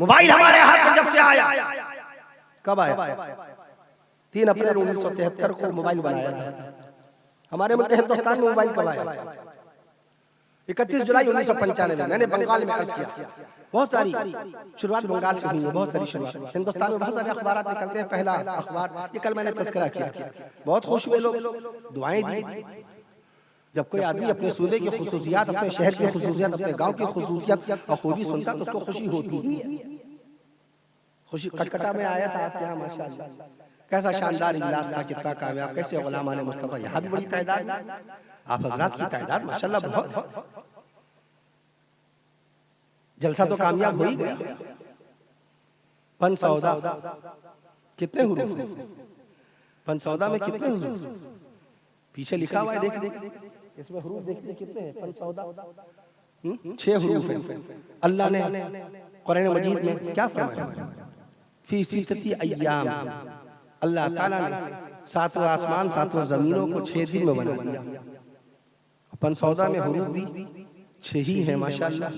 Mobile हमारे हाथ में जब से आया, कब आया? 3 अप्रैल 1973 को मोबाइल बनाया था। हमारे मुल्क हिंदुस्तान में मोबाइल कब आया? 31 जुलाई 1995 में। मैंने बंगाल में अर्ज किया, बहुत सारी शुरुआत बंगाल से हुई है, बहुत सारी शुरुआत। हिंदुस्तान में बहुत सारे अखबार निकलते हैं। पहला अखबार ये कल मैंने तस्करा किया, बहुत खुश हुए लोग, दुआएं दी। जब कोई आदमी अपने सूबे की खुसूसियात, अपने शहर की खुसूसियात, अपने गांव की खुसूसियात और खूबी सुनता तो उसको खुशी होती ही है। खुशी कटकटा में आया था आपके यहाँ, माशाअल्लाह, कैसा शानदार इजलास था, कितना कामयाब, कैसे गुलामान मुस्तफा, यहाँ भी बड़ी तादाद, आप हजरात की तादाद माशाअल्लाह बहुत। जलसा तो कामयाब हो ही गया। फन सौदा कितने हुरूफ? फन सौदा में कितने हुरूफ? पीछे लिखा हुआ है, देख इसमें हुरूफ देखिए कितने हैं। फन सौदा 6 हुरूफ हैं। अल्लाह ने कुरान मजीद में क्या फरमाया? फी सित्तती अय्याम, अल्लाह ताला ने 7वें आसमान 7वें जमीनों को 6 दिन में बना दिया। अपन सौदा में हुरूफ भी 6 ही है माशाअल्लाह।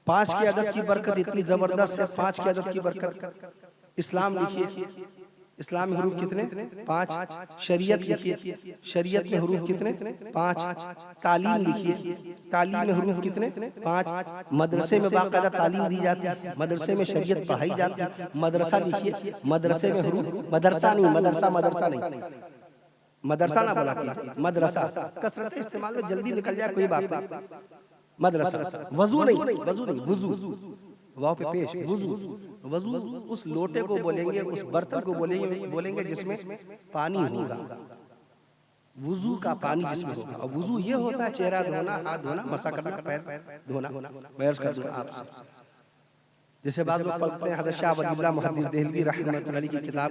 5 के अदद की बरकत इतनी जबरदस्त है, 5 के अदद की बरकत। इस्लाम लिखिए, इस्लाम में हुरूफ कितने? 5। शरीयत लिखिए, शरीयत में हुरूफ कितने? 5। तालीम लिखिए, तालीम में हुरूफ कितने? 5। मदरसे में बाकायदा तालीम दी जाती है, मदरसे में शरीयत पढ़ाई जाती है। मदरसा लिखिए, मदरसे में हुरूफ, मदरसा नहीं, मदरसा नहीं, मदरसा ना बोला कीजिए, मदरसा कसरत इस्तेमाल में जल्दी निकल जाए कोई बात नहीं। मदरसा, वजू नहीं, वजू नहीं, वजू, वाव पे पेश, वजू। वजू उस लोटे को बोलेंगे, उस बर्तन को बोलेंगे जिसमें पानी होगा, वजू का पानी जिसमें होगा। और वजू ये होता है चेहरा धोना, हाथ धोना, मसा करना, पैर धोना। मैं अर्ज कर दूं आपसे, जैसे बात लोग पढ़ते हैं, हज़रत शाह वलीउल्लाह मुहद्दिस देहलवी रहमतुल्लाह अलैह की किताब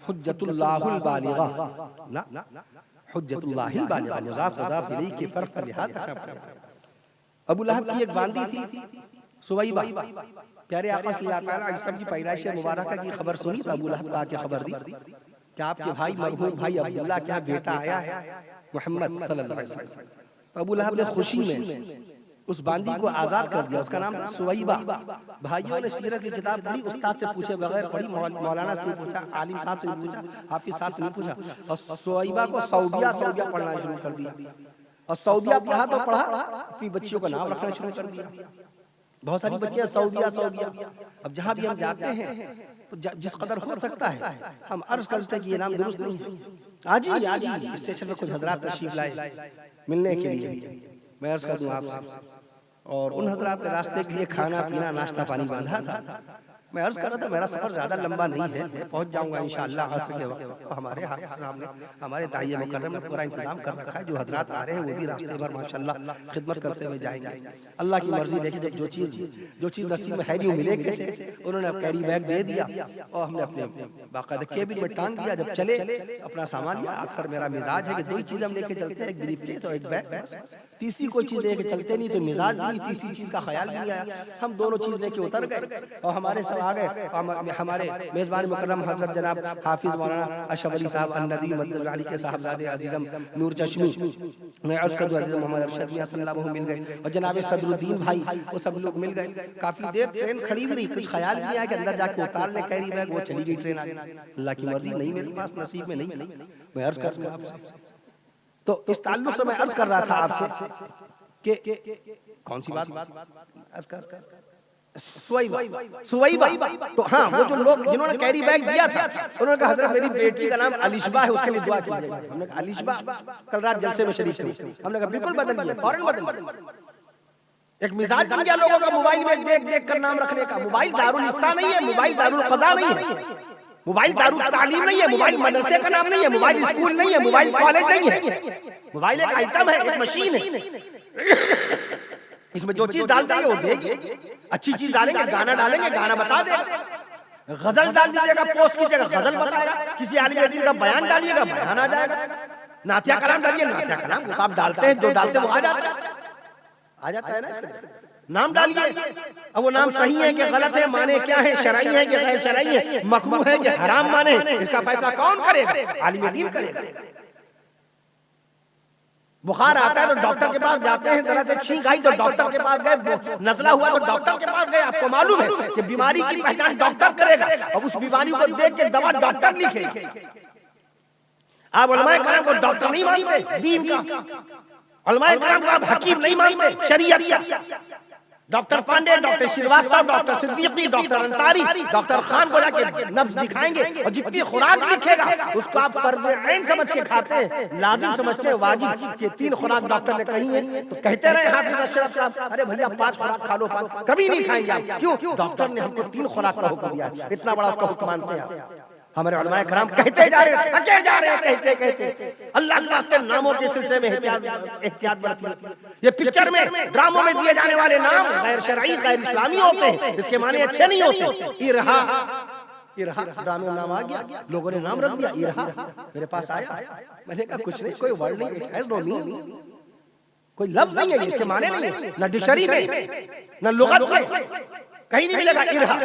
हुज्जतुल्लाहुल बालिगा, ना हुज्जतुल्लाहिल बालिगा, मुज़ाफ मुज़ाफ इलैहि के फर्क का लिहाज रखना पड़ेगा। अबू लहब की एक बांदी थी सुवैबा, प्यारे आका सल्लल्लाहु अलैहि वसल्लम की पैदाइश मुबारका की खबर सुनी तो अबू लहब आके खबर दी कि आपके भाई मरहूम भाई अब्दुल्लाह क्या बेटा आया है मोहम्मद सल्लल्लाहु अलैहि वसल्लम। तो अबू लहब ने खुशी में उस बांदी को आजाद कर दिया, उसका नाम था सुवैबा। भाइयों ने सीरत की किताब पढ़ी, उस्ताद से पूछे बगैर पढ़ी, मौलाना से नहीं पूछा, आलिम साहब से नहीं पूछा, हाफिज साहब से नहीं पूछा, और सुवैबा को सऊदिया पढ़ना शुरू कर दिया। और सऊदिया पढ़ा तो पढ़ा, अपनी बच्चियों का नाम रखना शुरू कर दिया। बहुत सारी बच्चियां सऊदिया। अब जहां भी हम जाते हैं तो जिस कदर हो सकता है हम अर्ज करते हैं कि ये नाम दुरुस्त नहीं है। आज ही स्टेशन पे कुछ हजरात तशरीफ लाए मिलने के लिए, मैं अर्ज कर दूं आपसे, और उन हजरात ने रास्ते के लिए खाना पीना नाश्ता पानी बांधा था। मैं अर्ज कर रहा था मेरा सफर ज्यादा लंबा नहीं है, मैं पहुंच जाऊंगा इंशाअल्लाह असर के वक्त। तो हमारे हाथ सामने हमारे दाइया मुकर्रम ने पूरा इंतजाम कर रखा है, जो हजरात आ रहे हैं वो भी रास्ते भर माशाअल्लाह खिदमत करते हुए जाएंगे। अल्लाह की मर्जी देखिए, जब जो चीज नसीब में है नहीं मिले कैसे, उन्होंने अब कैरी बैग दे दिया और हमने अपने बाकायदा केबिन में टांग दिया। जब चले अपना सामान लिया। अक्सर मेरा मिजाज है कि 2 ही चीज हम लेके चलते हैं, एक ब्रीफकेस और एक बैग, तीसरी कोई चीज लेके चलते नहीं, तो मिजाज भी तीसरी चीज का ख्याल भी नहीं आया। हम दोनों चीज लेके उतर गए और हमारे सब आ गए। हमारे मेजबान मुकर्रम हज़रत जनाब हाफिज मौलाना अशरफ अली साहब अन्नदी मदद अली के साहबजादे अजीजम नूर चश्मी, मैं अर्ज कर दूं अजीज मोहम्मद अरशद मियां सल्लल्लाहु अलैहि वसल्लम मिल गए, और जनाब सदरुद्दीन भाई, वो सब लोग मिल गए। काफी देर ट्रेन खड़ी भी रही, कुछ ख्याल नहीं आया कि अंदर जाके उतार ले कैरी बैग, वो चली गई ट्रेन आगे। अल्लाह की मर्जी नहीं, मेरे पास नसीब में नहीं। मैं अर्ज कर दूं आपसे, तो इस ताल्लुक से मैं अर्ज कर रहा था आपसे कि कौन सी बात अर्ज कर सुवैबा। तो हाँ, वो जो लोग जिन्होंने कैरी बैग दिया था उन्होंने कहा हजरत मेरी बेटी का नाम अलिशबा है, उसके लिए दुआ कीजिएगा। हमने कहा अलिशबा, कल रात जलसे में शरीक थे। हमने कहा बिल्कुल बदलिए, फौरन बदलिए। एक मिजाज बन गया लोगों का मोबाइल में देख कर नाम रखने का। मोबाइल दारुल इफ्ता नहीं है, मोबाइल दारुल क़ज़ा नहीं है, मोबाइल दारुल तालीम नहीं है, मोबाइल मदरसे का नाम नहीं है, मोबाइल स्कूल नहीं है, मोबाइल कॉलेज नहीं है। मोबाइल एक आइटम है, एक मशीन है। इसमें जो चीज डाल देंगे वो देगी। अच्छी चीज डालेंगे, गाना डालेंगे, गाना बता देगा। गजल डाल दीजिएगा, पोस्ट कीजिएगा, गजल बताएगा। किसी आलिम दीन का बयान डालिएगा, बयान आ जाएगा। नातिया कलाम डालिए, नातिया कलाम। वो आप डालते हैं, जो डालते हैं वो आ जाता है ना। नाम डालिए, अब वो नाम सही है कि गलत है, माने क्या है, शरई है कि गैर शरई है, मकरूह है कि हराम माने, इसका फैसला कौन करेगा? आलिम दीन करेगा। बुखार आता है तो डॉक्टर के पास जाते हैं, जरा से छींक आई तो डॉक्टर के पास गए, नजला हुआ तो डॉक्टर के पास गए। आपको मालूम है कि बीमारी की पहचान डॉक्टर करेगा और उस बीमारी को देख के दवा डॉक्टर लिखेगा। आप उलमाए कराम को डॉक्टर नहीं मानते दीन का, उलमाए कराम को आप हकीम नहीं मानते शरीयत का। Doctor Pandey, doctor Srivastava, doctor Siddiqui, doctor Ansari, doctor Khan को जाके नब्ज दिखाएंगे और जितनी खुराक लिखेगा उसको आप फर्ज ऐन समझ के खाते हैं, लाजिम समझते हैं, वाजिब कि 3 खुराक डॉक्टर ने कही है तो कहते रहे हाफिज अशरफ साहब, अरे भैया 5 खुराक खा लो, कभी नहीं खाएंगे आप। क्यों? डॉक्टर ने हमको 3 खुराक का हुक्म दिया, इतना बड़ा उसका हुक्म मानते हैं। हमारे उलमाए कराम कहते जा रहे, थके जा रहे, कहते कहते अल्लाह के वास्ते नामों के सिलसिले में एहतियात बरतिए। ये पिक्चर में, ड्रामों में दिए जाने वाले नाम गैर शरई, गैर इस्लामी होते हैं, इसके माने अच्छे नहीं होते। इरहा, इरहा ड्रामे में नाम आ गया, लोगों ने नाम रख दिया इरहा। मेरे पास आया, मैंने कहा कुछ नहीं, कोई वर्ड नहीं, इट हैज नो मीनिंग, कोई लफ्ज नहीं है, इसके माने नहीं है, न डिक्शनरी में न लुगत में कहीं नहीं मिलेगा इरहा।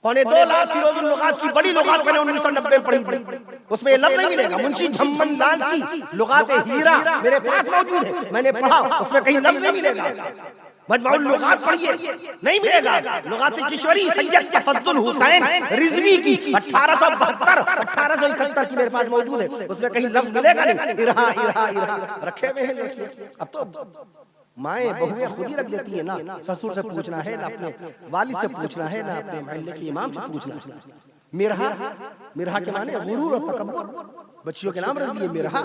2.25 लाख फिरोजुल लुगात की बड़ी लुगात मैंने 1990 में पढ़ी थी, उसमें ये लफ्ज नहीं मिलेगा। मुंशी झम्मन लाल की लुगात हीरा मेरे पास मौजूद है, मैंने पढ़ा, उसमें कहीं लफ्ज नहीं मिलेगा। मजमुउल लुगात पढ़िए, नहीं मिलेगा। लुगात किशोरी सैयद तफद्दुल हुसैन रिजवी की 1872 1871 की मेरे पास मौजूद है, उसमें कहीं लफ्ज मिलेगा नहीं। इरहा इरहा इरहा रखे हुए हैं। अब तो माएँ बहुएं खुद ही रख देती है ना, ससुर से पूछना है ना, अपने वालिद से पूछना है ना, अपने मोहल्ले के इमाम से पूछना है। मिरहा, मिरहा के माने गुरूर और तकब्बुर, बच्चियों के नाम रख दिए मिरहा।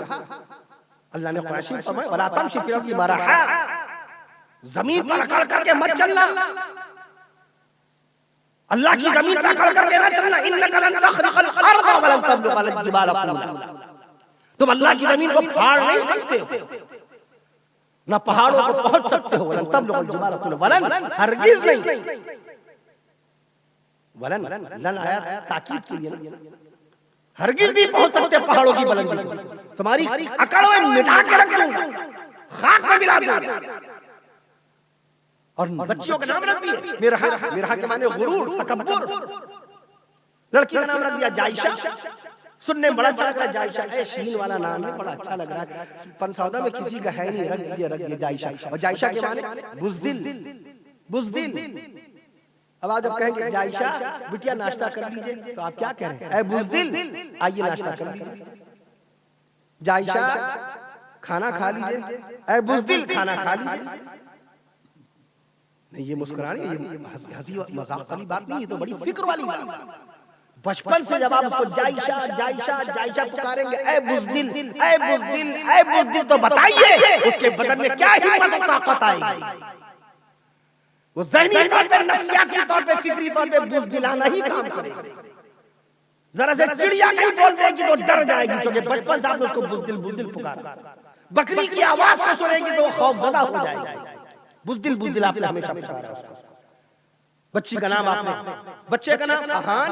अल्लाह ने कुरान में फरमाया वला तमशी फिल अर्दि मरहा, जमीन पर अकड़ करके मत चलना, अल्लाह की जमीन पर अकड़ करके ना चलना। इन्नका लन तखरिकल अर्द व लन तबलुगल जिबाल तूला, तुम अल्लाह की जमीन को फाड़ नहीं सकते, ना पहाड़ों को पहुंच सकते हो। वलन तबलुगल जिबाल तूला, वलन हरगिज नहीं, वलन लन आया ताकीद के लिए, हरगिज भी पहुंच सकते पहाड़ों की बुलंदी, तुम्हारी अकड़ में मिटा के रख दूंगा, खाक में मिला दूंगा। और बच्चियों के नाम रख दिए मिरहा, मिरहा के माने गुरूर तकब्बुर। लड़की का नाम रख दिया जायशा, सुनने में बड़ा अच्छा लग रहा है जायशा, शीन वाला नाम है, बड़ा अच्छा लग रहा है। पनसौदा में किसी का है नहीं, रख दिया जायशा। और जायशा के माने बुज़दिल, बुज़दिल। अब आप जब कहेंगे जायशा बिटिया नाश्ता कर लीजिए तो आप क्या कह रहे हैं? ऐ बुज़दिल आइए नाश्ता कर लीजिए, जायशा खाना खा लीजिए, ऐ बुज़दिल खाना खा लीजिए। नहीं, ये मुस्कुराने, ये हंसी मजाक वाली बात नहीं, ये तो बड़ी फिक्र वाली बात। बचपन से जब आप उसको जायशा जायशा जायशा पुकारेंगे, ऐ बुज़दिल ऐ बुज़दिल ऐ बुज़दिल, तो बताइए उसके बदन में क्या हिम्मत और ताकत आएगी। वो ज़हनी तौर पे, नफ्सियाती तौर पे, फिक्री तौर पे बुज़दिलाना ही काम करेगी। जरा से चिड़िया नहीं बोल देगी तो डर जाएगी, क्योंकि बचपन से आपने उसको बुज़दिल बुज़दिल पुकारा। बकरी की आवाज को सुनेगी तो वो खौफजदा हो जाएगी। बुज़दिल बुज़दिल आपने हमेशा पुकारा उसको। बच्ची का नाम आपने, बच्चे का नाम अहान।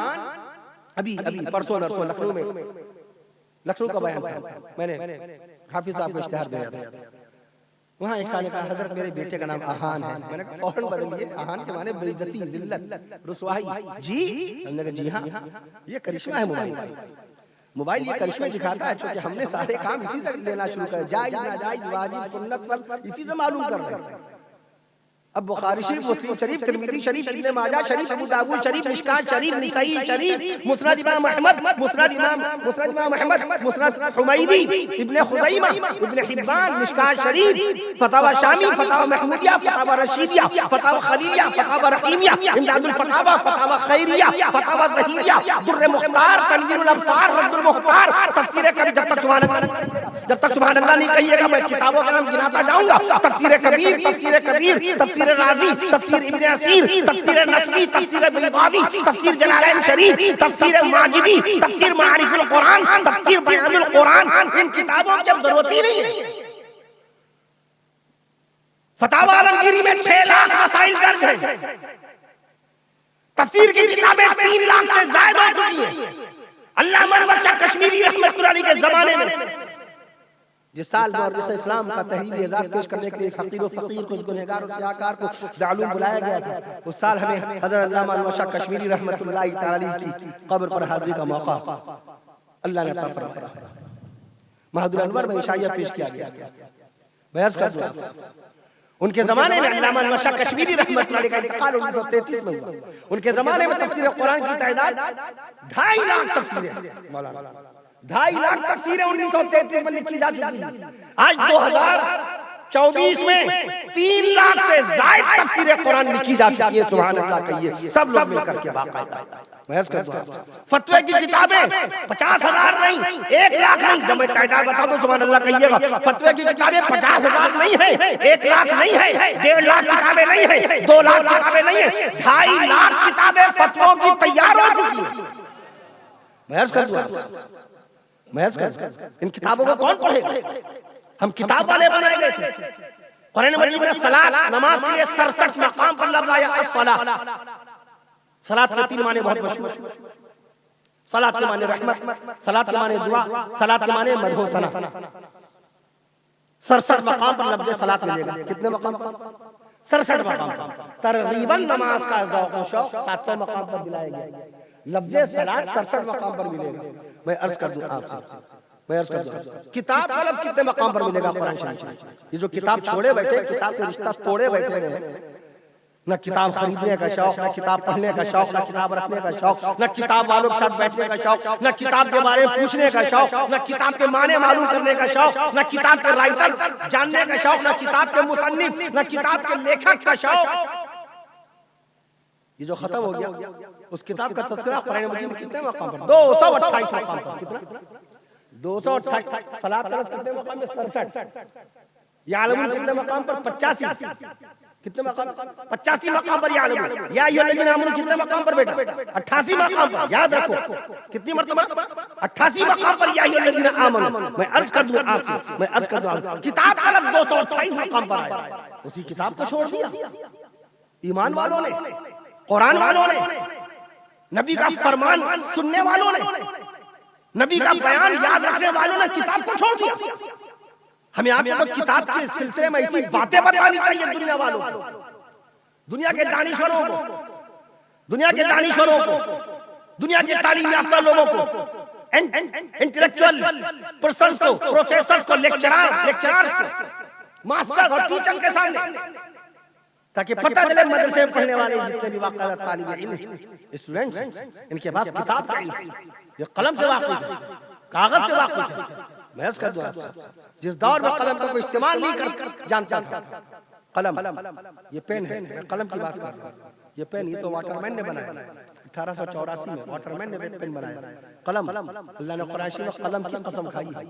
अभी परसों नरसों लखनऊ में, लखनऊ का बयान था, मैंने हाफिज साहब को इश्तिहार दिया था। वहाँ एक साल का हजरत मेरे बेटे का नाम अहान है, मैंने कहा फौरन बदलिए, अहान के माने बेइज्जती, जिल्लत, रुसवाई। जी, हमने कहा जी हाँ, ये करिश्मा है मोबाइल, मोबाइल ये करिश्मा दिखाता है, क्योंकि हमने सारे काम इसी से लेना शुरू कर, जायज नाजायज वाजिब सुन्नत फर्ज इसी से मालूम कर रहे हैं। अब बुखारी शरीफ, मुस्लिम शरीफ, तिरमिज़ी शरीफ, इब्न माजा शरीफ, अबू दाऊद शरीफ, मिशकात शरीफ, निसाई शरीफ, मुस्नद इमाम अहमद, मुस्नद इमाम अहमद, मुस्नद हुमैदी, इब्न खुज़ैमा, इब्न हिब्बान, मिशकात शरीफ, फतावा शामी, फतावा महमूदिया, फतावा रशीदिया, फतावा खलीलिया, फतावा रहीमिया, इमदादुल फतावा, फतावा खैरिया, फतावा ज़हीरिया, दुर्र मुख्तार, तनवीरुल अब्सार, रद्दुल मुख्तार, तफसीर कबीर। जब तक सुभान अल्लाह नहीं कहिएगा मैं किताबों का नाम गिनाता जाऊंगा। तफसीर कबीर, तफसीर कबीर, तफसीर राज़ी, तफसीर इब्न असीर, तफसीर नसवी, तफसीर बैदावी, तफसीर जलालैन शरीफ, तफसीर माजिदी, तफसीर मारिफुल कुरान, तफसीर बयानुल कुरान, इन किताबों की अब जरूरत ही नहीं है। फतावा आलमगीरी में 6 लाख मसाइल दर्ज हैं। तफसीर की किताबें 3 लाख से ज्यादा हो चुकी हैं। अल्लामा अनवर शाह कश्मीरी रहमतुल्लाह अलैह के जमाने में जिस साल मुअर्रिख़ इस्लाम का तहरीर एजाज़ पेश करने के लिए इस हक़ीर व फ़क़ीर को, इस गुनहगार और सियाकार को दारुल बुलाया गया था, उस साल हमें हज़रत अल्लामा अनवर शाह कश्मीरी रहमतुल्लाह अलैह की कब्र पर हाज़िरी का मौका अल्लाह ने अता फरमाया। महदुल अनवर में इशाइया पेश किया गया। बहस कर दूं आपसे, उनके जमाने में अल्लामा अनवर शाह कश्मीरी रहमतुल्लाह अलैह का इंतकाल 1933 में हुआ। उनके जमाने में तफसीर कुरान की तादाद 2.5 लाख तफसीरें, मौलाना 2.5 लाख तफसीरें 1933 में लिखी जा चुकी हैं। आज 2024 में 3 लाख से ज्यादा तफसीर कुरान लिखी जा चुकी है। सुभान अल्लाह कहिए सब लोग मिलकर के बाकायदा। बहस कर दूं आपसे, फतवे की किताबें 50,000 नहीं, 1 लाख नहीं, जब मैं तादाद बता दूं सुभान अल्लाह कहिएगा। फतवे की किताबें 50,000 नहीं है, 1 लाख नहीं है, 1.5 लाख किताबें नहीं है, 2 लाख किताबें नहीं है, 2.5 लाख किताबें फतवों की तैयार हो चुकी है। बहस कर दूं आपसे, बहस कर, इन किताबों को कौन पढ़ेगा? हम किताब वाले बनाए गए थे। कुरान मजीद में सलात नमाज के लिए 67 मकाम पर लफ्ज आया अस्सलात। सलात के 3 माने बहुत मशहूर। सलात के माने रहमत, सलात के माने दुआ, सलात के माने मदह सना। 67 मकाम पर लफ्ज सलात मिलेगा। कितने मकाम पर? 67 मकाम पर। तकरीबन नमाज का ज़ौक़ और शौक़ 700 मकाम पर दिलाया गया। लफ्ज सलात 67 मकाम पर मिलेगा। मैं अर्ज कर दूं आपसे, मैं अर्ज कर दूं, किताब का लफ्ज कितने मकाम पर मिलेगा कुरान शरीफ में? ये जो किताब छोड़े बैठे, किताब से रिश्ता तोड़े बैठे हैं, न किताब खरीदने का शौक, न किताब पढ़ने का शौक, न किताब रखने का शौक, न किताब वालों के साथ बैठने का शौक, न किताब के बारे में पूछने का शौक, न किताब के माने मालूम करने का शौक, न किताब के राइटर जानने का शौक, न किताब के मुसन्निफ, न किताब के लेखक का शौक। ये जो खत्म हो गया, उस किताब का तज़किरा कुरान मजीद में कितने मकाम पर? 228 मकाम पर। कितना? 228। सलात का कितने मकाम में? 67। यालमून कितने मकाम पर? 85। कितने मकाम? 85 मकाम पर यालमून। या अय्युहल्लज़ीना आमनू कितने मकाम पर बेटा? 88 मकाम पर। याद रखो कितनी मर्तबा? 88 मकाम पर या अय्युहल्लज़ीना आमनू। मैं अर्ज कर दूं आपसे, मैं अर्ज कर दूं, किताब का लफ्ज 228 मकाम पर आया। उसी किताब को छोड़ दिया ईमान वालों ने, कुरान वालों ने, नबी का फरमान सुनने वालों ने, नबी का बयान याद रखने वालों ने किताब को छोड़ दिया। हमें आपको तो किताब के सिलसिले में ऐसी बातें बतानी चाहिए दुनिया वालों को, दुनिया के दानिशवरों को, दुनिया के दानिशवरों को, दुनिया के तालीम याफ्ता लोगों को, इंटेलेक्चुअल पर्सन को, प्रोफेसर को, लेक्चरर्स को, मास्टर्स और टीचर के सामने, ताकि पता चले मदरसे में पढ़ने वाले जितने भी वाक़िअत तालिब इल्म स्टूडेंट्स, इनके पास किताब का इल्म, ये कलम से वाकिफ है, कागज से वाकिफ है। मैं कर दूं आपसे, जिस दौर में कलम का कोई इस्तेमाल नहीं कर जानता था, कलम, ये पेन है, मैं कलम की बात कर रहा हूँ। ये पेन ये तो वाटरमैन ने बनाया, 1884 में वाटरमैन ने पेन बनाया। कलम, अल्लाह ने कुरान शरीफ में कलम की कसम खाई है।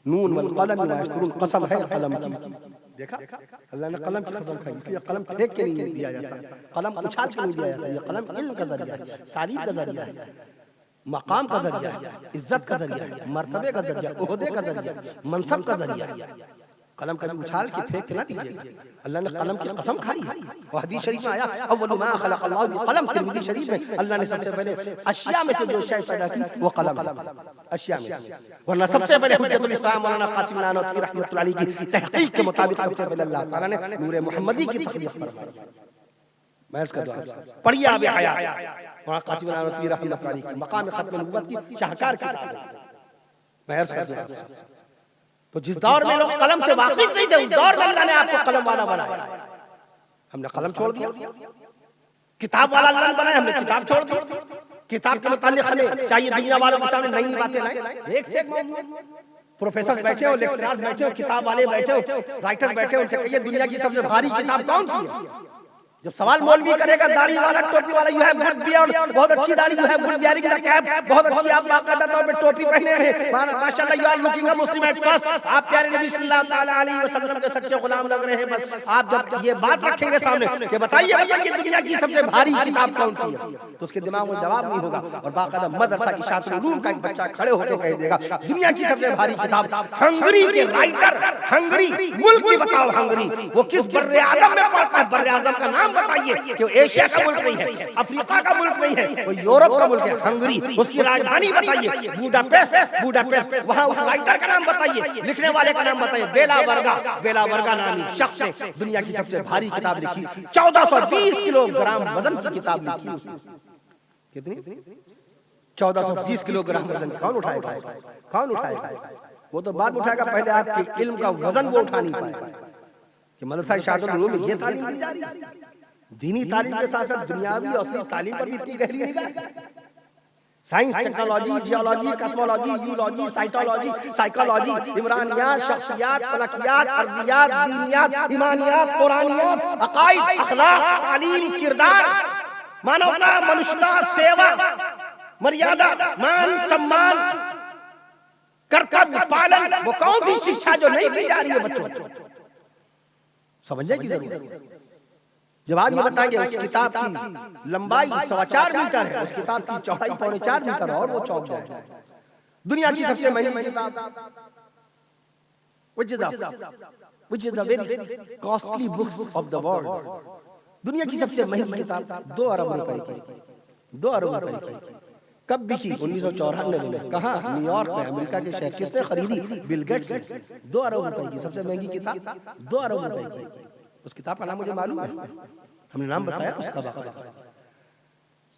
नून वल कलम मा यस्तरून, कसम है कलम की। देखा, अल्लाह ने कलम की कसम खाई, इसलिए कलम फेंक के नहीं दिया जाता, कलम उछाल के नहीं दिया जाता। ये कलम इल्म का जरिया है, तालीम का जरिया है, मकाम का जरिया है, इज्जत का जरिया है, मर्तबे का जरिया, ओहदे का जरिया, मनसब का जरिया है। कलम कभी उछाल के फेंक के ना दीजिए। अल्लाह ने कलम की कसम खाई है। और हदीस शरीफ में आया, अव्वलु मा खलक़ल्लाहु बिल कलम, तिरमिज़ी शरीफ में अल्लाह ने सबसे पहले अशिया में से जो शय पैदा की वो कलम, अशिया में से। वरना सबसे पहले हुज्जतुल इस्लाम मौलाना कासिम नानवी रहमतुल्लाह अलैह की तहक़ीक़ के मुताबिक सबसे पहले अल्लाह ताला ने नूरे मुहम्मदी की तख्लीक़ फरमाई। मैं इसका दुआ पढ़िए आप हया मौलाना कासिम नानवी रहमतुल्लाह अलैह की मकाम खत्म नबुव्वत की शाहकार किताब है। मैं अर्ज़ कर दूं, तो जिस दौर में लोग कलम से वाकिफ नहीं थे, उस दौर में अल्लाह ने आपको कलम वाला बनाया। हमने कलम छोड़ दिया, किताब वाला अल्लाह ने बनाया, हमने किताब छोड़ दी। किताब के मुतालिक हमें चाहिए दुनिया वालों के सामने नई नई बातें लाए। एक से एक प्रोफेसर बैठे हो, लेक्चरर्स बैठे हो, किताब वाले बैठे हो, राइटर्स बैठे हो, उनसे कहिए दुनिया की सबसे भारी किताब कौन सी है? जब सवाल मौलवी करेगा, दाढ़ी वाला, टोपी वाला, यू हैव गुड बियर्ड, बहुत अच्छी दाढ़ी, you have good bearing the cap, बहुत अच्छी आप बाकायदा तौर पे टोपी पहने हैं, माशाल्लाह you are looking a Muslim at first, आप प्यारे नबी सल्लल्लाहु ताला अलैहि वसल्लम के सच्चे गुलाम लग रहे हैं। बस आप जब ये बात रखेंगे सामने कि बताइए दुनिया की सबसे भारी किताब कौन सी है, तो उसके दिमाग में जवाब नहीं होगा। और बाकायदा मदरसा इशाअतुल उलूम का एक बच्चा खड़े होकर कह देगा दुनिया की सबसे भारी किताब हंगरी के राइटर, हंगरी मुल्क की बताओ, हंगरी वो किस बर्रे आज़म में पड़ता है? बर्रे आज़म का नाम बताइए कि एशिया का मुल्क नहीं है, अफ्रीका का मुल्क नहीं है, वो यूरोप का मुल्क है, हंगरी। उसकी राजधानी बताइए, बुडापेस्ट, बुडापेस्ट। वहां उस राइटर का नाम बताइए, लिखने वाले का नाम बताइए। बेला वर्गा, बेला वर्गा नामी शख्स ने दुनिया की सबसे भारी किताब लिखी, 1420 किलोग्राम वजन की किताब लिखी उसने। कितनी? 1420 किलोग्राम वजन कौन उठाएगा? कौन उठाएगा? वो तो बाद में उठाएगा, पहले आपके इल्म का वजन वो उठा नहीं पाएगा। कि मदरसा इरशादुल उलूम में ये तालीम दी जा रही है। दीनी तालीम के साथ साथ दुनियावी और असली तालीम पर भी इतनी गहरी निगाह। Science, technology, geology, cosmology, eulogy, cytology, psychology, इमरानियात, शख्सियात, फलकियात, अर्जियात, दीनियात, ईमानियात, कुरानियात, अकाइद, अखलाक, तालीम, किरदार, मानवता, मनुष्यता, सेवा, मर्यादा, मान सम्मान, कर्तव्य पालन, वो कौन सी शिक्षा जो नहीं दी जा रही है बच्चों को? समझने की जरूरत है। जब आप ये बताएंगे उस किताब की लंबाई 4.25 मीटर है, उस किताब की चौड़ाई 4.25 मीटर और वो चौंक जाए। दुनिया की सबसे महंगी किताब, which is the very costly books of the world, दुनिया की सबसे महंगी किताब 2 अरब रुपए की, 2 अरब रुपए की। कब बिकी? 1994 में। कहाँ? न्यूयॉर्क में, अमेरिका के शहर। किसने खरीदी? बिल गेट्स ने। 2 अरब रुपए की सबसे महंगी किताब, 2 अरब रुपए की। उस किताब का नाम मुझे मालूम है, हमने नाम बताया उसका।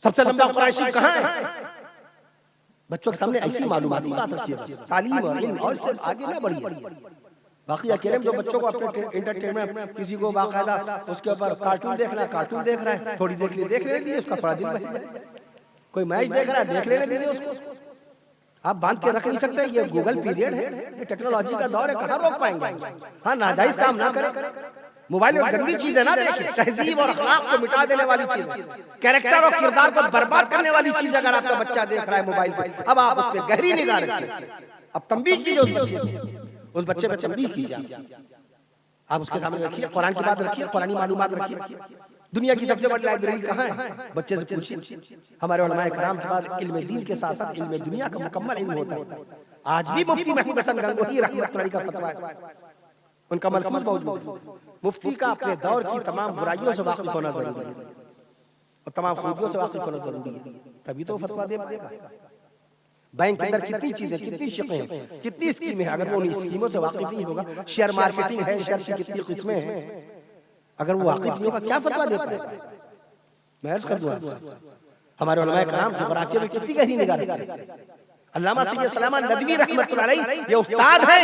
सबसे लंबा कुरान शरीफ कहाँ है? बच्चों के सामने ऐसी मालूमाती बात रखी है, बस तालीम और इल्म, और सिर्फ आगे ना बढ़िए। बाकी अकेले में जो बच्चों को अपने एंटरटेनमेंट, किसी को बाकायदा उसके ऊपर कार्टून देखना, कार्टून देख रहा है, थोड़ी देख लेने दीजिए, उसका थोड़ा दिल बहल जाए। कोई मैच देख रहा है, देख लेने दीजिए उसको। आप बांध के रख नहीं सकते, ये गूगल पीरियड है, ये टेक्नोलॉजी का दौर है, कहाँ रोक पाएंगे? हाँ, नाजायज काम ना करें। मोबाइल में गंदी चीज है ना देखें, तहजीब और अखलाक को मिटा देने वाली चीज, कैरेक्टर और किरदार को बर्बाद करने वाली चीज अगर आपका बच्चा देख रहा है मोबाइल पे, अब आप उस पर गहरी निगाह रखिए। अब तंबीह कीजिए उस बच्चे पे, तंबीह कीजिए। आप उसके सामने रखिए, कुरान की बात रखिए, कुरानी मालूमात रखिए। दुनिया की सबसे बड़ी लाइब्रेरी कहाँ है? बच्चे से पूछिए। हमारे उलमाए कराम के पास इल्म दीन के साथ साथ इल्म दुनिया का मुकम्मल इल्म होता है। आज भी मुफ्ती महमूद हसन गंगोही रहमतुल्लाह का फतवा है, उनका मलफूज मौजूद है। मुफ्ती का अपने दौर की तमाम बुराइयों से वाकिफ होना जरूरी है और तमाम खूबियों से वाकिफ होना जरूरी है, तभी तो फतवा दे पाएगा। बैंक के अंदर कितनी चीजें, कितनी शिकें हैं, कितनी स्कीमें हैं, अगर वो उन स्कीमों से वाकिफ नहीं होगा, शेयर मार्केटिंग है, शेयर की कितनी किस्में हैं, अगर वो वाकिफ नहीं होगा क्या फतवा दे पाएगा? मैं अर्ज कर दूं आपसे, हमारे उलमाए कराम ज्योग्राफिया में कितनी गहरी निगाह रखते हैं। अल्लामा सैयद सलामा नदवी रहमतुल्लाह अलैह ये उस्ताद हैं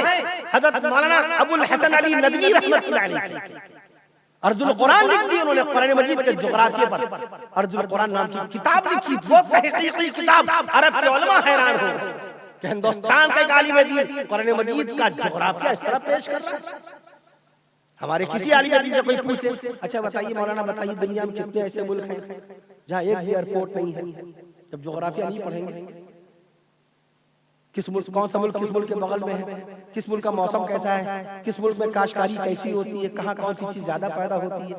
हजरत मौलाना अबुल हसन अली नदवी रहमतुल्लाह अलैह। अर्जुल कुरान लिख दी उन्होंने कुरान मजीद के ज्योग्राफिया पर, अर्जुल कुरान नाम की किताब लिखी, वो तहकीकी किताब। अरब के उलमा हैरान हो कि हिंदुस्तान का एक आलिम दीन कुरान मजीद का ज्योग्राफिया इस तरह पेश कर रहा है। हमारे किसी आलिम दीन से कोई पूछे, अच्छा बताइए मौलाना, बताइए दुनिया में कितने ऐसे मुल्क हैं जहाँ एक भी एयरपोर्ट नहीं है? जब ज्योग्राफिया नहीं पढ़ेंगे, किस मुल्क, कौन सा मुल्क किस मुल्क के बगल में है, किस मुल्क का मौसम कैसा है, किस मुल्क में काश्तकारी कैसी होती है, कहाँ कौन सी चीज ज्यादा पैदा होती है।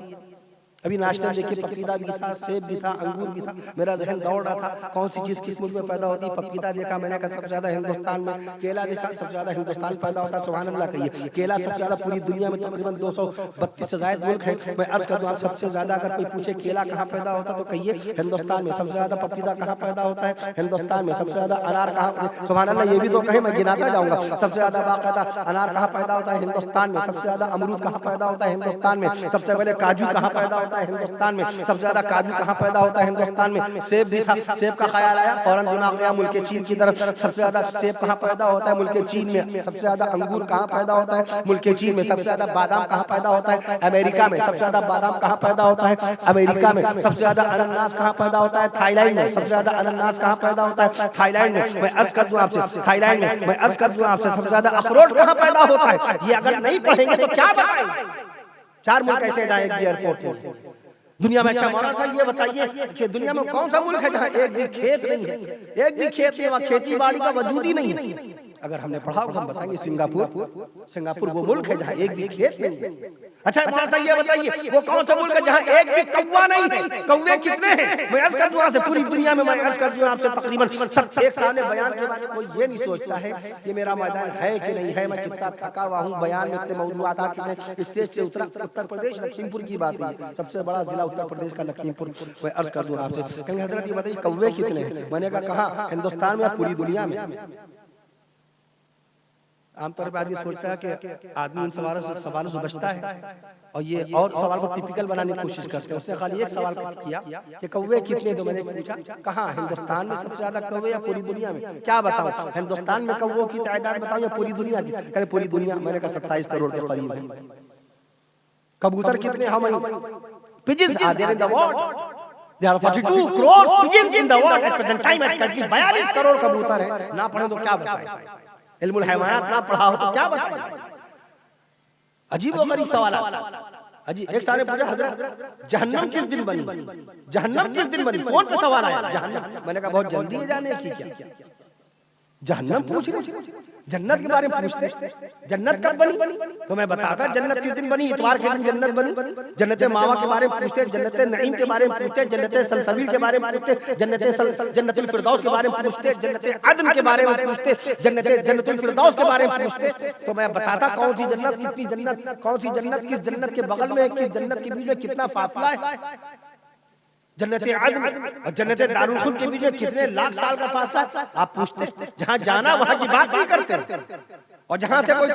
अभी नाश्ते में देखिए पपीता भी था, सेब भी था, अंगूर भी था। मेरा जहन दौड़ रहा था कौन सी चीज किस मुल्क में पैदा होती है। पपीता देखा मैंने, कहा सबसे ज्यादा हिंदुस्तान में। केला देखा, सबसे ज्यादा हिंदुस्तान पैदा होता है। सुभान अल्लाह कहिए, केला सबसे ज्यादा पूरी दुनिया में तकरीबन 232 से ज्यादा मुल्क है। मैं अर्ज कर दूं, आप सबसे ज्यादा अगर कोई पूछे केला कहाँ पैदा होता तो कहिए हिंदुस्तान में। सबसे ज्यादा पपीता कहाँ पैदा होता है? हिंदुस्तान में। सबसे ज्यादा अनार कहाँ? सुभान अल्लाह, ये भी तो कहे, मैं गिनाता जाऊंगा। सबसे ज्यादा बाकायदा अनार कहाँ पैदा होता है? हिंदुस्तान में। सबसे ज्यादा अमरूद कहाँ पैदा होता है? हिंदुस्तान में। सबसे पहले काजू कहाँ पैदा होता है? हिंदुस्तान में। सबसे ज्यादा काजू कहाँ पैदा होता है? हिंदुस्तान में। सेब भी था, सेब का ख्याल आया, फौरन दिमाग गया मुल्क चीन की तरफ। सबसे ज्यादा सेब कहाँ पैदा होता है? मुल्क चीन में। सबसे ज्यादा अंगूर कहाँ पैदा होता है? मुल्क चीन में। सबसे ज्यादा बादाम कहाँ पैदा होता है? अमेरिका में। सबसे ज्यादा बादाम कहाँ पैदा होता है? अमेरिका में। सबसे ज्यादा अनानास कहाँ पैदा होता है? थाईलैंड में। सबसे ज्यादा अनानास कहाँ पैदा होता है? थाईलैंड में। मैं अर्ज कर दूं आपसे, थाईलैंड में। मैं अर्ज कर दूं आपसे, सबसे ज्यादा अखरोट कहाँ पैदा होता है? ये अगर नहीं पढ़ेंगे तो क्या बताएंगे? 4 मुल्क ऐसे जहाँ एक भी एयरपोर्ट है दुनिया में। अच्छा मौलाना साहब ये बताइए कि दुनिया में कौन सा मुल्क है जहाँ एक भी खेत नहीं है? एक भी खेत नहीं, वहाँ खेती बाड़ी का वजूद ही नहीं है। अगर हमने पढ़ा होगा हम बताएंगे सिंगापुर। सिंगापुर वो मुल्क है जहाँ एक भी खेत नहीं है। अच्छा मौलाना साहब ये बताइए वो कौन सा मुल्क है जहाँ एक भी कौवा नहीं है? कौवे कितने हैं? मैं अर्ज कर दूं आपसे, पूरी दुनिया में मैं अर्ज कर दूं आपसे तकरीबन 1 साल में बयान के बारे में कोई ये नहीं सोचता है कि मेरा मैदान है कि नहीं है, मैं कितना थका हुआ हूँ, बयान में इतने मौजूद आ चुके हैं। इससे उत्तर प्रदेश लखीमपुर की बात है, सबसे बड़ा जिला उत्तर प्रदेश का लखीमपुर। मैं अर्ज कर दूं आपसे, कहेंगे हजरत ये बताइए कौवे कितने हैं? मैंने कहा हिंदुस्तान में या पूरी दुनिया में? आमतौर पर आदमी सोचता है कि आदमी इन सवालों से बचता है और ये और सवाल को टिपिकल बनाने की कोशिश करते हैं। उसने खाली एक सवाल किया कि कौवे कितने, तो मैंने पूछा कहाँ, हिंदुस्तान में सबसे ज्यादा कौवे या पूरी दुनिया में? क्या बताओ, हिंदुस्तान में कौवों की तादाद बताओ या पूरी दुनिया की? कहे पूरी दुनिया। मैंने कहा 27 करोड़ के करीब है। कबूतर कितने? How many pigeons are there in the world? There are 42 crores pigeons in the world at present time at currently 42 crore कबूतर है। ना पढ़े तो क्या बताए, इल्मुल हैवानात ना पढ़ा हो तो क्या बताए? अजीब और गरीब सवाल अजी। एक साल पूछा हजरत जहन्नम किस दिन बनी, जहन्नम किस दिन बनी? फोन पे सवाल आया जहन्नम। मैंने कहा बहुत जल्दी है जाने की क्या, जहन्नम पूछ रहे, जन्नत के बारे में पूछते, जन्नत कब बनी? तो मैं बताता जन्नत किस दिन बनी, इतवार के दिन जन्नत बनी। जन्नत मावा के बारे में पूछते, जन्नत नईम के बारे में पूछते, जन्नत सलसबील के बारे में पूछते, जन्नतुल फिरदौस के बारे में पूछते, जन्नत अदन के बारे में पूछते, जन्नतुल फिरदौस के बारे में पूछते। तो मैं बताता कौन सी जन्नत, कितनी जन्नत, कौन सी जन्नत किस जन्नत के बगल में है, किस जन्नत के बीच में कितना फासला है। जन्नत अदन और जन्नत दारुल खुल्द के बीच में कितने लाख साल का फासला। आप पूछते, जहाँ जाना वहाँ की बात नहीं करते, और जहाँ से कोई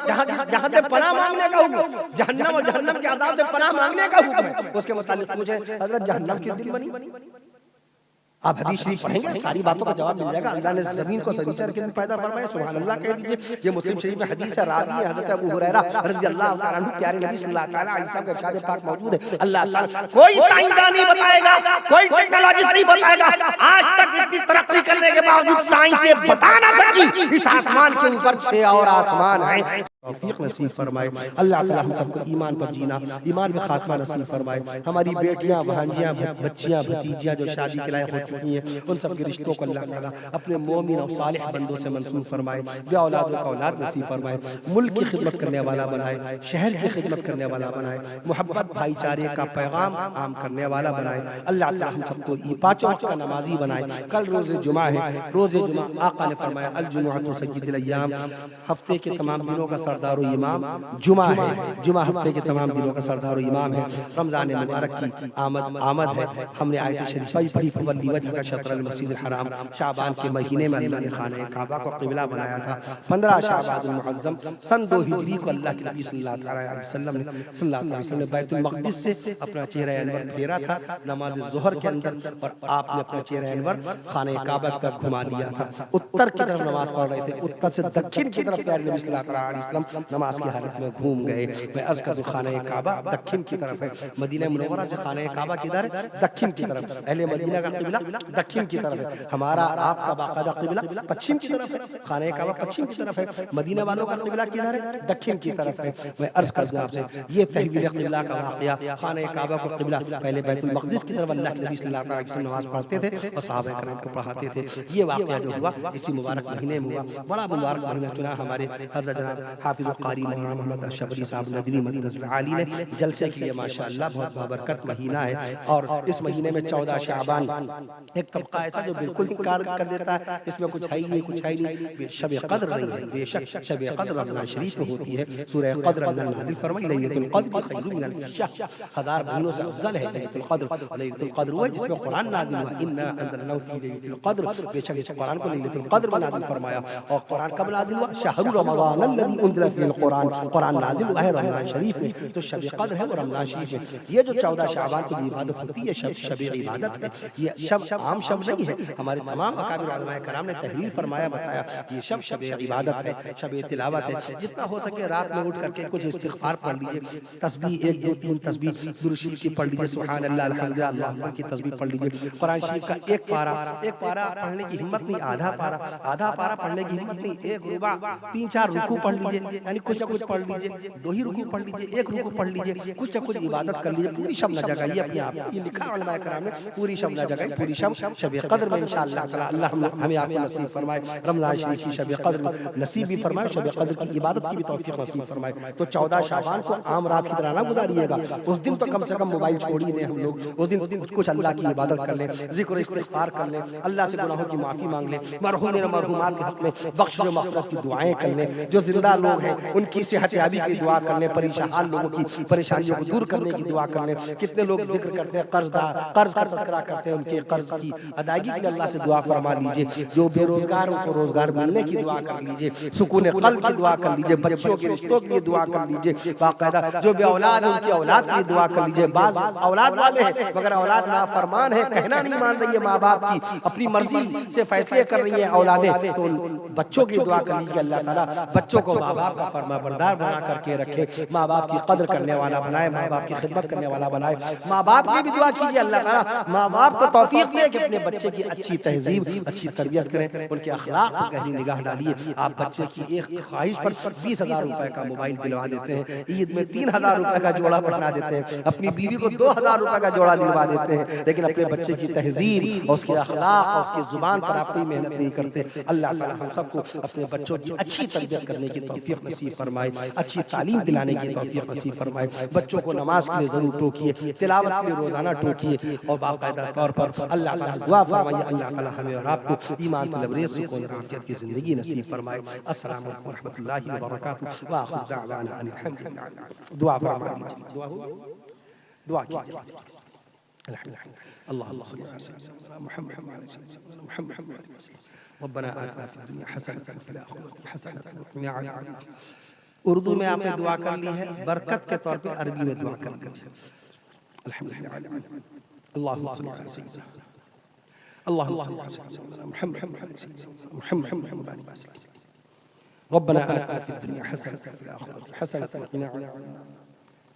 जहाँ से पनाह मांगने का हुक्म, जहन्नम और जहन्नम के अज़ाब से पनाह मांगने का हुक्म है, उसके मुतालिक पूछे हजरत जहन्नम किस दिन बनी? आप हदीस शरीफ पढ़ेंगे सारी बातों का जवाब मिल जाएगा। अल्लाह ने जमीन को सनीचर के दिन पैदा फरमाया, सुभान अल्लाह कह दीजिए। ये मुस्लिम शरीफ में हदीस है, रावी है हजरत अबू हुरैरा रज़ी अल्लाह तआला अन्हु, प्यारे नबी सल्लल्लाहु अलैहि वसल्लम का इरशाद पाक मौजूद है। अल्लाह ताला कोई साइंसदान नहीं बताएगा, कोई टेक्नोलॉजिस्ट नहीं बताएगा, आज तक इतनी तरक्की करने के बावजूद साइंस ये बता ना सकी इस आसमान के ऊपर 6 और आसमान है। तौफीक नसीब फरमाए अल्लाह ताला हम सबको ईमान पर जीना, ईमान में खात्मा नसीब फरमाए। हमारी बेटियां, भांजियां, बच्चियां, भतीजियां जो शादी के लायक हो चुकी हैं, उन सब के रिश्तों को अल्लाह ताला अपने मोमिन और सालिह बंदों से मंसूब फरमाए। बे औलाद का औलाद नसीब फरमाए, मुल्क की खिदमत करने वाला बनाए, शहर की खिदमत करने वाला बनाए, मोहब्बत भाईचारे का पैगाम आम करने वाला बनाए। अल्लाह ताला हम सबको पांचों वक्त का नमाजी बनाए। कल रोज़े जुमा है, रोज़े जुमा आका ने फरमाया अल जुमुअतु सय्यिदुल अय्याम, हफ्ते के तमाम दिनों का सरदार इमाम जुमा है। जुमा हफ्ते के तमाम दिनों का सरदार इमाम है। रमजान मुबारक की आमद है। हमने आयत शरीफा पढ़ी फवल्ली वजहका शत्रल मस्जिदिल हराम। शाबान के महीने में अल्लाह ने खाने काबा को क़िबला बनाया था। 15 शाबानुल मुअज़्ज़म सन 2 हिजरी को अल्लाह के नबी सल्लल्लाहु अलैहि वसल्लम ने बैतुल मक़दिस से अपना चेहरा अनवर फेरा था नमाज ज़ुहर के अंदर, और आपने अपना चेहरा अनवर खाने काबा की तरफ घुमा लिया था। उत्तर की तरफ नमाज पढ़ रहे थे, उत्तर से दक्षिण की तरफ प्यारे नबी सल्लल्लाहु अलैहि वसल्लम नमाज की हालत में घूम गए। मैं अर्ज़ कर दूं खाने काबा दक्षिण की तरफ है, मदीना मुनव्वरा से खाने काबा किधर है? दक्षिण की तरफ। अहले मदीना का क़िबला दक्षिण की तरफ है, हमारा आपका बाकायदा क़िबला पश्चिम की तरफ है। खाने काबा पश्चिम की तरफ है, मदीना वालों का क़िबला किधर है? दक्षिण की तरफ है। मैं अर्ज़ कर दूं आपसे ये तहवील क़िबला का वाक़या, खाने काबा को क़िबला पहले बैतुल मक़दिस की तरफ अल्लाह के नबी सल्लल्लाहु अलैहि वसल्लम नमाज पढ़ते थे और सहाबा किराम को पढ़ाते थे। ये वाक़या जो हुआ इसी मुबारक महीने में हुआ। बड़ा मुबारक महीना चुना हमारे हज़रत जनाब हाफिज़ कारी मौलाना मोहम्मद अशरफी साहब नदवी मदरसतुल आली ने जलसे के लिए माशाअल्लाह बहुत बाबरकत महीना है। और इस महीने में 14 शाबान, एक तबका ऐसा जो बिल्कुल इनकार कर देता है इसमें कुछ है ही नहीं, कुछ है ही नहीं। शब क़द्र नहीं है, बेशक शब क़द्र रमज़ान शरीफ में होती है। सूरह क़द्र अल्लाह नाज़िल फरमाई लैलतुल क़द्र खैरुम मिन अल्फ़ि शहर, 1000 महीनों से अफजल है लैलतुल क़द्र। लैलतुल क़द्र हुआ जिसमें कुरान नाज़िल हुआ, इन्ना अंज़लनाहु फ़ी लैलतुल क़द्र, बेशक इस कुरान को लैलतुल क़द्र में नाज़िल फरमाया। और कुरान कब नाज़िल हुआ? शहरु रमज़ान अल्लज़ी उन्ज़िला फ़ीहिल कुरान, कुरान नाज़िल हुआ है रमज़ान शरीफ में, तो शब क़द्र है वो रमज़ान शरीफ में। ये जो 14 शाबान को इबादत होती है शब इबादत है। ये शब आम शब नहीं है, हमारे तमाम अकाबिर उलमाए कराम ने तहरीर फरमाया बताया ये शब इबादत है, शब तिलावत है। जितना हो सके रात में उठ करके कुछ इस्तिग़फ़ार पढ़ लीजिए, तस्बीह 1 2 3 तस्बीह दुरूद शरीफ की पढ़ लीजिए, सुभान अल्लाह अल्हम्दुलिल्लाह अल्लाहु अकबर की तस्बीह पढ़ लीजिए। कुरान शरीफ का एक पारा पढ़ने की हिम्मत नहीं, आधा पारा पढ़ने की हिम्मत नहीं, 1 रुबा 3-4 रुकू पढ़ लीजिए, यानी कुछ न कुछ पढ़ लीजिए, 2 ही रुकू पढ़ लीजिए, 1 रुकू पढ़ लीजिए, कुछ न कुछ इबादत कर लीजिए। पूरी शब न जगाइए अपने आप, ये लिखा उलमाए कराम ने, पूरी शब न जगाइए, पूरी शब क़द्र में इंशाअल्लाह ताला अल्लाह हमें आपको नसीब फरमाए। रमज़ान शरीफ की शब क़द्र नसीब भी फरमाए, शब क़द्र की इबादत की भी तौफीक नसीब फरमाए। तो 14 शाबान को आम रात की तरह ना गुजारिएगा, उस दिन तो कम से कम मोबाइल छोड़ ही दें हम लोग। उस दिन कुछ अल्लाह की इबादत कर लें, ज़िक्र इस्तिग़फ़ार कर लें, अल्लाह से गुनाहों की माफ़ी मांग लें, मरहूम मरहूमात के हक़ में बख्श व मग़फ़िरत की दुआएं कर लें। जो जिंदा लोग लोग हैं उनकी सेहतयाबी की दुआ करने, परेशान लोगों की परेशानियों को दूर करने की दुआ करने। कितने लोग जिक्र करते हैं कर्जदार, कर्ज का तज़किरा करते हैं, उनके कर्ज की अदायगी के लिए अल्लाह से दुआ फरमा लीजिए। जो बेरोजगार उनको रोजगार मिलने की दुआ कर लीजिए, सुकून क़ल्ब की दुआ कर लीजिए, बच्चों के रिश्तों के लिए दुआ कर लीजिए, बाकायदा जो बे औलाद है उनकी औलाद के लिए दुआ कर लीजिए। बाज औलाद वाले हैं मगर औलाद नाफरमान है, कहना नहीं मान रही है माँ बाप की, अपनी मर्जी से फैसले कर रही है औलादें, तो उन बच्चों की दुआ कर लीजिए अल्लाह ताला बच्चों को माँ बाप का फरमाबरदार बना करके रखे, माँ बाप की कदर करने वाला बनाए, माँ बाप की खिदमत करने वाला बनाए। माँ बाप की भी दुआ कीजिए अल्लाह ताला माँ बाप को तौफीक दे कि अपने बच्चे की अच्छी तहजीब, अच्छी तरबियत करें, उनके अखलाक पर गहरी निगाह डालिए। आप बच्चे की एक ख्वाहिश पर 20,000 रुपए का मोबाइल दिलवा देते हैं, ईद में 3,000 रुपए का जोड़ा पहना देते हैं, अपनी बीवी को 2,000 रुपए का जोड़ा दिलवा देते हैं, लेकिन अपने बच्चे की तहजीब और उसके अखलाक और उसकी जुबान पर आप कोई मेहनत नहीं करते। अल्लाह ताला हम सबको अपने बच्चों की अच्छी तरबियत करने की तौफीक नसीब फरमाए, अच्छी तालीम दिलाने की तौफीक नसीब फरमाए। बच्चों को नमाज के लिए जरूर टोकिए, तिलावत के लिए रोजाना टोकिए और बाकायदा तौर पर अल्लाह ताला दुआ फरमाइए अल्लाह ताला हमें और आपको ईमान से लबरेज सुकून और आफियत की जिंदगी नसीब फरमाए। अस्सलाम वालेकुम रहमतुल्लाहि व बरकातहू व आखिर दावाना अनिल हम्दुलिल्लाह। दुआ फरमा लीजिए, दुआ कीजिए। अल्लाहुम्मा सल्ली अला सय्यिदिना मुहम्मद व अला सय्यिदिना मुहम्मद रब्बना आतिना फिद दुनिया हसनतन व फिल आखिरति हसनतन व क़िना अज़ाबन नार। उर्दू में आपने दुआ कर ली है, बरकत के तौर पे अरबी में दुआ कर लीजिए। अल्हम्दुलिल्लाह अल्लाहुम्मा सल्ली अला सय्यिदिना अल्लाहुम्मा सल्ली अला सय्यिदिना मुहम्मद व अला सय्यिदिना मुहम्मद रब्बना आतिना फिद दुनिया हसनतन व फिल आखिरति हसनतन व क़िना अज़ाबन नार।